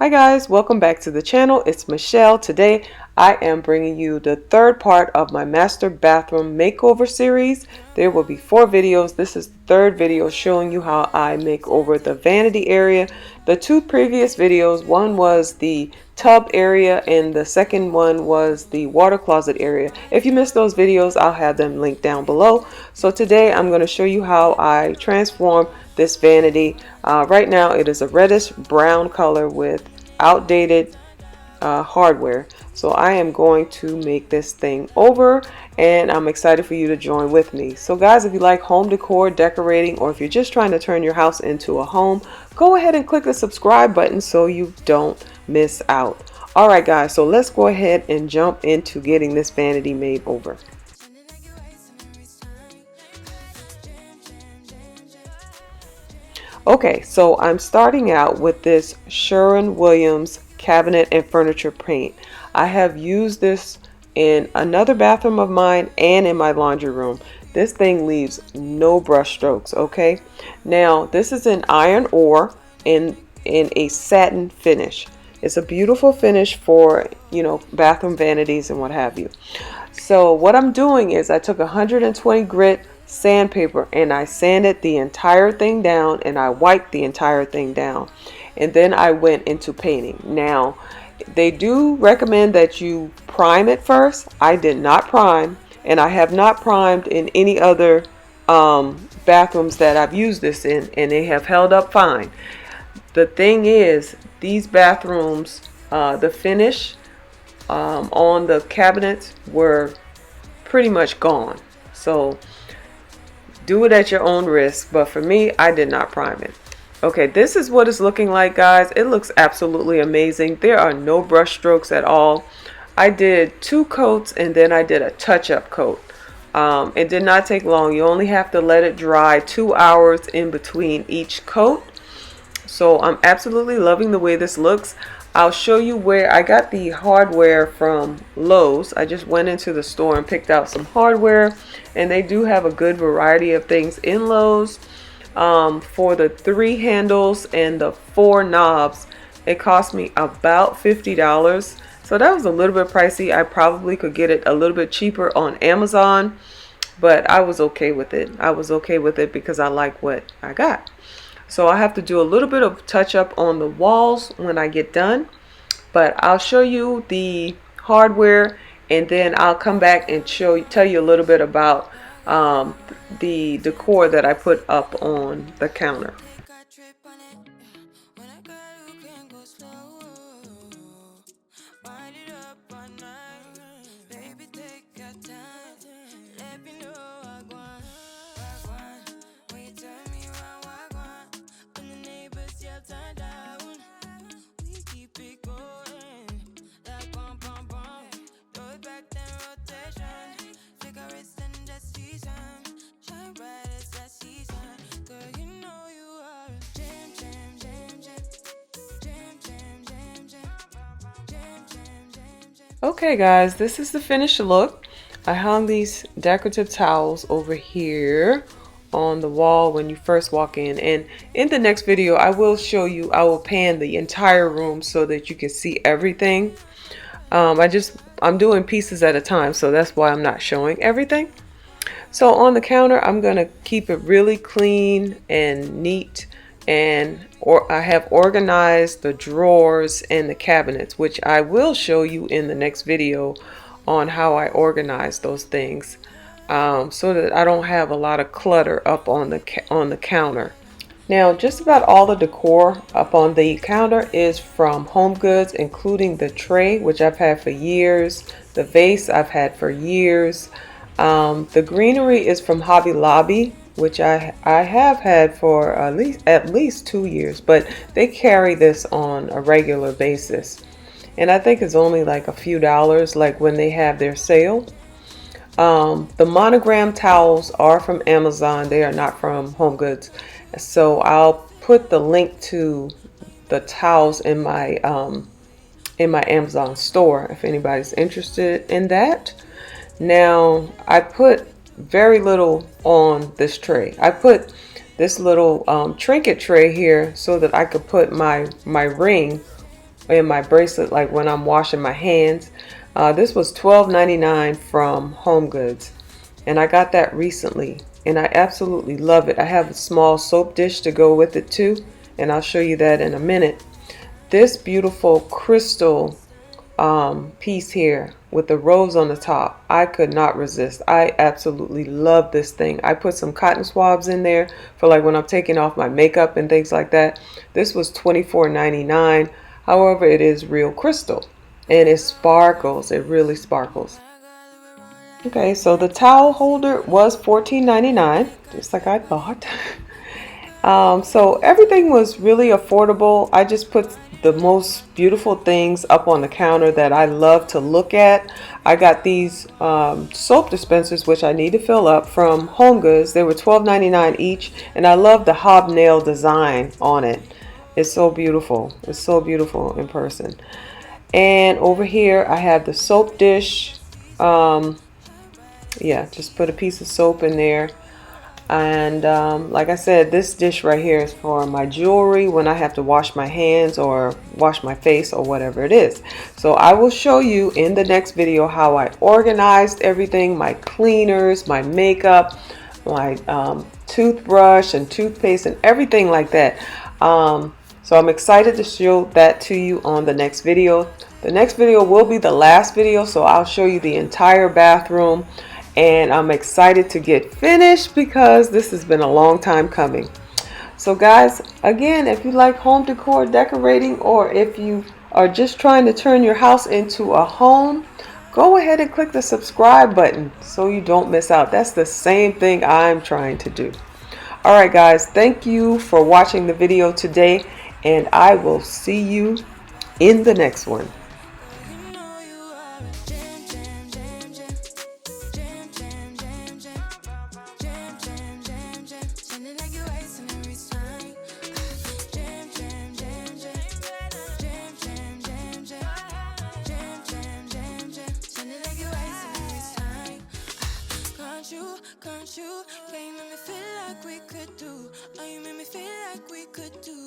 Hi guys, welcome back to the channel. It's Michelle. Today I am bringing you the third part of my master bathroom makeover series. There will be 4 videos. This is the third video showing you how I make over the vanity area. The 2 previous videos, one was the tub area and the second one was the water closet area. If you missed those videos, I'll have them linked down below. So today I'm going to show you how I transform this vanity. Right now it is a reddish brown color with outdated hardware. So I am going to make this thing over and I'm excited for you to join with me. So guys, if you like home decor, decorating, or if you're just trying to turn your house into a home, go ahead and click the subscribe button so you don't miss out. Alright guys, so let's go ahead and jump into getting this vanity made over. Okay, so I'm starting out with this Sherwin-Williams cabinet and furniture paint. I have used this in another bathroom of mine and in my laundry room. This thing leaves no brush strokes, okay? Now, this is an iron ore in a satin finish. It's a beautiful finish for, you know, bathroom vanities and what have you. So what I'm doing is I took 120 grit sandpaper and I sanded the entire thing down and I wiped the entire thing down, and then I went into painting. Now they do recommend that you prime it first. I did not prime, and I have not primed in any other bathrooms that I've used this in, and they have held up fine. The thing is, these bathrooms, the finish on the cabinets were pretty much gone. So do it at your own risk, but for me, I did not prime it. Okay, this is what it's looking like, guys. It looks absolutely amazing. There are no brush strokes at all. I did 2 coats and then I did a touch-up coat. It did not take long. You only have to let it dry 2 hours in between each coat. So I'm absolutely loving the way this looks. I'll show you where I got the hardware from Lowe's. I just went into the store and picked out some hardware, and they do have a good variety of things in Lowe's. For the 3 handles and the 4 knobs, it cost me about $50. So that was a little bit pricey. I probably could get it a little bit cheaper on Amazon, but I was okay with it. I was okay with it because I like what I got. So I have to do a little bit of touch up on the walls when I get done, but I'll show you the hardware and then I'll come back and tell you a little bit about the decor that I put up on the counter. Okay guys, this is the finished look. I hung these decorative towels over here on the wall when you first walk in, and in the next video I will show you, I will pan the entire room so that you can see everything. I'm doing pieces at a time, so that's why I'm not showing everything. So on the counter, I'm gonna keep it really clean and neat, and I have organized the drawers and the cabinets, which I will show you in the next video on how I organize those things, so that I don't have a lot of clutter up on the counter. Now, just about all the decor up on the counter is from Home Goods, including the tray, which I've had for years, the vase I've had for years. The greenery is from Hobby Lobby, which I have had for at least 2 years, but they carry this on a regular basis, and I think it's only like a few dollars, like when they have their sale. The monogram towels are from Amazon. They are not from Home Goods, so I'll put the link to the towels in my Amazon store if anybody's interested in that. Now, I put very little on this tray. I put this little trinket tray here so that I could put my ring in my bracelet, like when I'm washing my hands. This was $12.99 from HomeGoods, and I got that recently, and I absolutely love it. I have a small soap dish to go with it too, and I'll show you that in a minute. This beautiful crystal piece here with the rose on the top, I could not resist. I absolutely love this thing. I put some cotton swabs in there for like when I'm taking off my makeup and things like that. This was $24.99. However, it is real crystal and it sparkles. It really sparkles. Okay, so the towel holder was $14.99, just like I thought. So everything was really affordable. I just put the most beautiful things up on the counter that I love to look at. I got these soap dispensers, which I need to fill up, from HomeGoods. They were $12.99 each, and I love the hobnail design on it. It's so beautiful. It's so beautiful in person. And over here I have the soap dish. Yeah, just put a piece of soap in there. And like I said, this dish right here is for my jewelry when I have to wash my hands or wash my face or whatever it is. So I will show you in the next video how I organized everything, my cleaners, my makeup, my toothbrush and toothpaste and everything like that. So I'm excited to show that to you on the next video. The next video will be the last video, so I'll show you the entire bathroom. And I'm excited to get finished because this has been a long time coming. So guys, again, if you like home decor decorating, or if you are just trying to turn your house into a home, go ahead and click the subscribe button so you don't miss out. That's the same thing I'm trying to do. Alright guys, thank you for watching the video today, and I will see you in the next one. Can't you, yeah, you make me feel like we could do, oh, you make me feel like we could do